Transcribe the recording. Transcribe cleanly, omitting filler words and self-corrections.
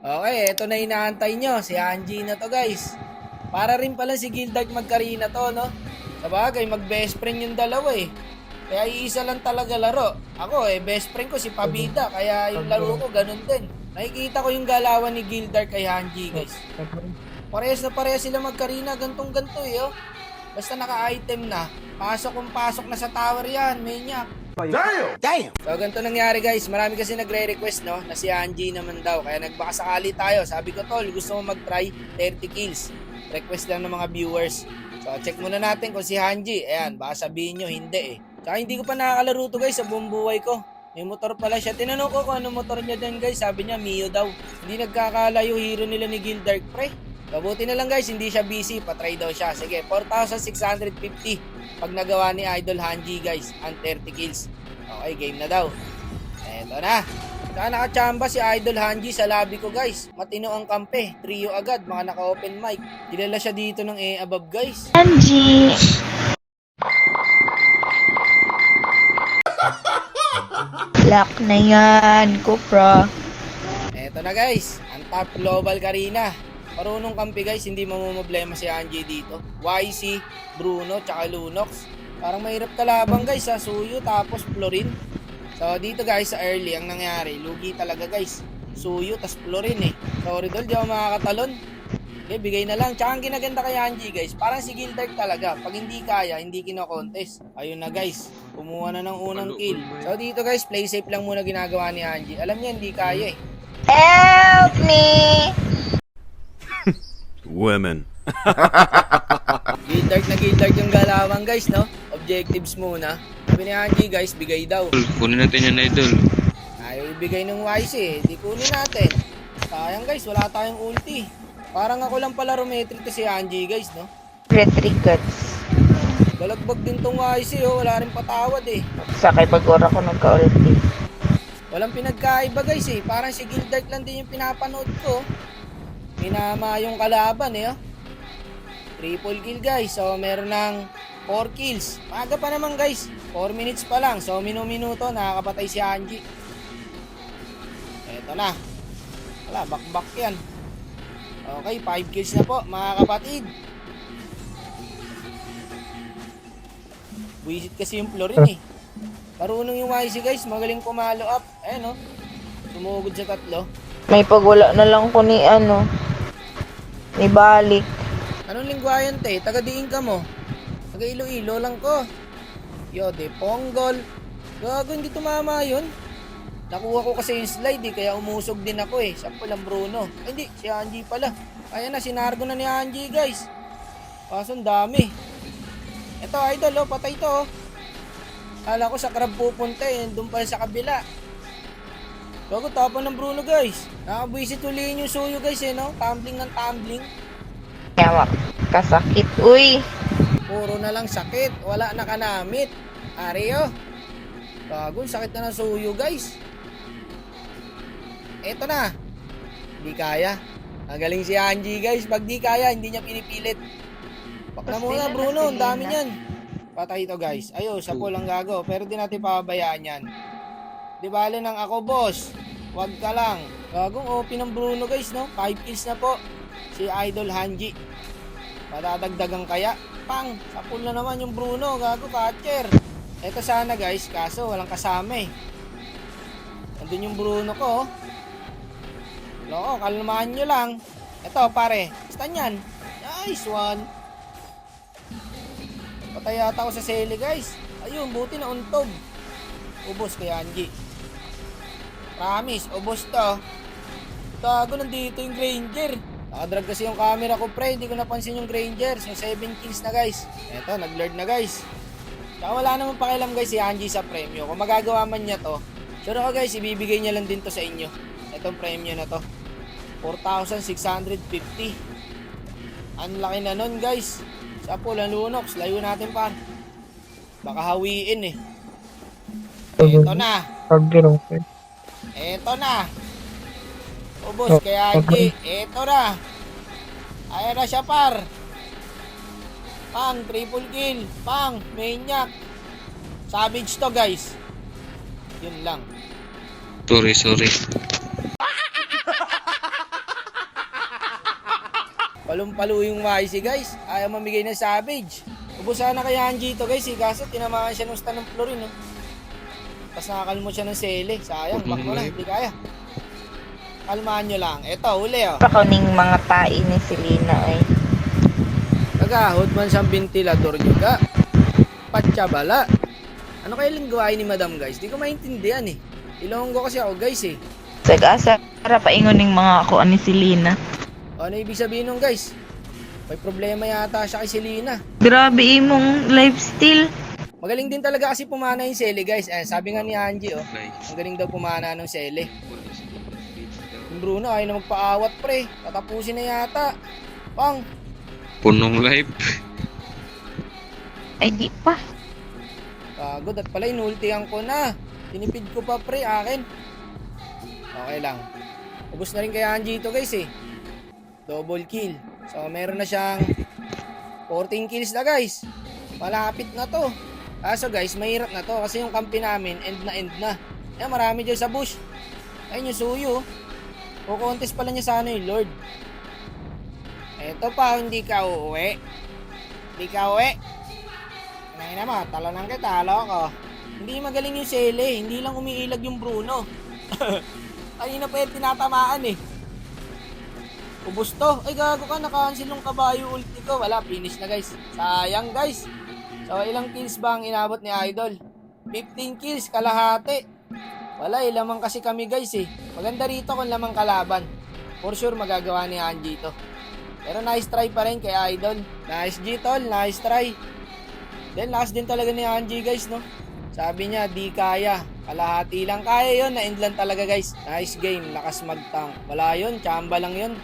Okay, ito na inaantay nyo. Si Angie na to, guys. Para rin pala si Gildark magkarina to, no? Sabagay, mag-best friend yung dalawa eh. Kaya iisa lang talaga laro. Ako best friend ko si Pabida. Kaya yung laro ko, ganun din. Nakikita ko yung galawan ni Gildark kay Angie, guys. Parehas na parehas sila magkarina. Gantong-ganto eh, oh. Basta naka-item na. Pasok kung pasok na sa tower yan, maniac. Damn! So, ganito nangyari guys. Marami kasi nagre-request, no? Na si Angie naman daw. Kaya nagbakasakali tayo. Sabi ko, tol, gusto mo mag-try 30 kills. Request lang ng mga viewers. So, check muna natin kung si Angie. Ayan, baka sabihin nyo, hindi eh. Tsaka hindi ko pa nakakalaro to guys sa buong buhay ko. May motor pala siya. Tinanong ko kung ano motor niya din guys. Sabi niya, Mio daw. Hindi nagkakalayo hero nila ni Gildark, pre. Kabuti na lang guys, hindi siya busy. Patry daw siya. Sige, 4,650 pag nagawa ni Idol Hanji guys ang 30 kills. Okay, game na daw. Eto na. Saka nakachamba si Idol Hanji sa lobby ko guys. Matino ang kampe. Trio agad, mga naka-open mic. Kilala siya dito ng above guys. Angie. Lock na yan, Kupra. Eto na guys, ang top global Karina. Marunong kampi guys, hindi mamumblema si Angie dito. YC, Bruno, tsaka Lunox. Parang mahirap kalabang guys sa Suyo tapos Florin. So dito guys sa early ang nangyari, lugi talaga guys. Suyo tas Florin eh. Sorry dol, di ako makakatalon. Okay, bigay na lang. Tsaka ang ginaganda kay Angie guys, parang si Gildark talaga. Pag hindi kaya, hindi kino-contest. Ayun na guys, kumuha na ng unang kill. So dito guys, play safe lang muna ginagawa ni Angie. Alam niya hindi kaya eh. Help me! Women. Gildark yung galawang guys, no? Objectives muna. Sabi ni Angie guys, bigay daw. Kunin natin yan, idol. Ayaw ibigay ng YC eh. Di kunin natin. Sayang guys, wala tayong ulti. Parang ako lang pala rumetri to si Angie guys, no? Retricats. Balagbag din tong YC oh. Wala rin patawad eh. Sakay pag-ora ko nagka-ulti. Walang pinagkaiba guys eh. Parang si Gildark lang din yung pinapanood ko. Minama yung kalaban eh oh. Triple kill guys. So meron ng 4 kills. Maaga pa naman guys. 4 minutes pa lang. So minuto nakakapatay si Angie. Eto na. Wala, bakbak yan. Okay, 5 kills na po mga kapatid. Buisit kasi yung Florin eh. Marunong yung YC guys. Magaling pumalo up. Ayan oh. Sumugod sa tatlo. May pagwala na lang ko ni ni Balik. Anong lingwayan te? Taga diin ka mo. Taga Iloilo lang ko. Yo, de Ponggol. Gago, hindi tumama yun. Nakuha ko kasi yung slide eh, kaya umusog din ako eh. Siya pala Bruno. Ay, hindi, si Angie pala. Kaya na, sinargo na ni Angie guys. Kaso ang dami. Ito idol oh, patay to oh. Kala ko sa crab pupunta eh, doon pala sa kabila. Gago, tapon ng Bruno guys. Nakabwisit ulihin yung Suyo guys eh no. Tumbling ng tumbling. Yamak. Kasakit. Uy. Puro na lang sakit. Wala na kanamit. Ario. Gago, sakit na ng Suyo guys. Eto na. Hindi kaya. Ang galing si Angie guys. Pag di kaya, hindi niya pinipilit. Bak na muna Bruno. Ang dami niyan. Patay ito guys. Ayun, sa po lang gago. Pero di natin pababayaan yan. Di bale nang ako boss. Wag ka lang. Gagong OP ng Bruno guys no. 5 kills na po. Si Idol Hanji. Padadagdagan kaya. Pang. Sa pool na naman yung Bruno. Gago catcher. Ito sana guys. Kaso walang kasama eh. Nandun yung Bruno ko. Loko, kalmahan nyo lang. Ito pare. Stan yan. Nice one. Patay yata ako sa sele guys. Ayun, buti na untog. Ubos kay Angie. Promise, ubos to. Tago, nandito yung Granger. Nakadrag kasi yung camera ko pre. Hindi ko napansin yung Granger. So 7 kills na guys. Eto, nag-lord na guys. Saka wala naman pakialam guys si Angie sa premyo. Kung magagawa man niya to, sure ako guys, ibibigay niya lang din to sa inyo. Itong premyo na to 4,650. Ang laki na nun guys. Sa pool, ang Lunox. Layo natin par. Baka hawiin eh. Eto na. Eto na. Ubos kaya Angie. Eto na. Ayan na siya par. Pang, triple kill. Pang, maniac. Savage to guys. Yun lang. Sorry. Palong-palo yung Maisi guys. Ayaw mamigay ng savage. Ubus sana kay Angie to guys eh. Kaso tinamaan siya ng stand ng Florin no. Tapos nakakalmo siya ng Sele. Sayang, back mo na. Hindi kaya. Kalmahan nyo lang. Eto, huli oh. Pa kuning mga tai ni Selena ay. Kagahod man siyang ventilador juga. Patsabala. Ano kaya lang gawain ni Madam guys? Di ko maintindihan eh. Ilonggo kasi ako guys eh. Sag-asa para paingon ning mga ako ni Selena. O, ano ibig sabihin nun guys? May problema yata siya kay Selena. Grabe imong lifestyle. Magaling din talaga kasi pumana yung Sele guys. Sabi nga ni Angie oh. Ang galing daw pumana ng Sele. Yung Bruno ayaw na magpaawat pre. Tatapusin na yata. Pang. Punong live. Ay di pa. Pagod at pala inultihan ko na. Tinipid ko pa pre akin. Okay lang. Ubus na rin kay Angie ito guys eh. Double kill. So meron na siyang 14 kills na guys. Malapit na to. Kaso guys, mahirap na to kasi yung kampi namin end na. Eh marami dyan sa bush. Ayun yung suyo. Kukontes pala niya sana yung Lord. Eto pa, hindi ka uuwi. Hindi ka uuwi. Kanain naman, talonan kita, loko. Hindi magaling yung Sele, hindi lang umiilag yung Bruno. Ay na pa yung tinatamaan eh. Ubus to. Ay gago ka, naka-cancel yung kabayo ulti ko. Wala, finish na guys. Sayang guys. So ilang kills ba ang inabot ni Idol? 15 kills, kalahati. Wala, lamang kasi kami guys eh. Maganda rito kung lamang kalaban. For sure magagawa ni Angie to. Pero nice try pa rin kay Idol. Nice G tol, nice try. Then last din talaga ni Angie guys no. Sabi niya di kaya. Kalahati lang kaya yun. Na-end lang talaga guys. Nice game, lakas mag-tank. Wala yun, chamba lang yun.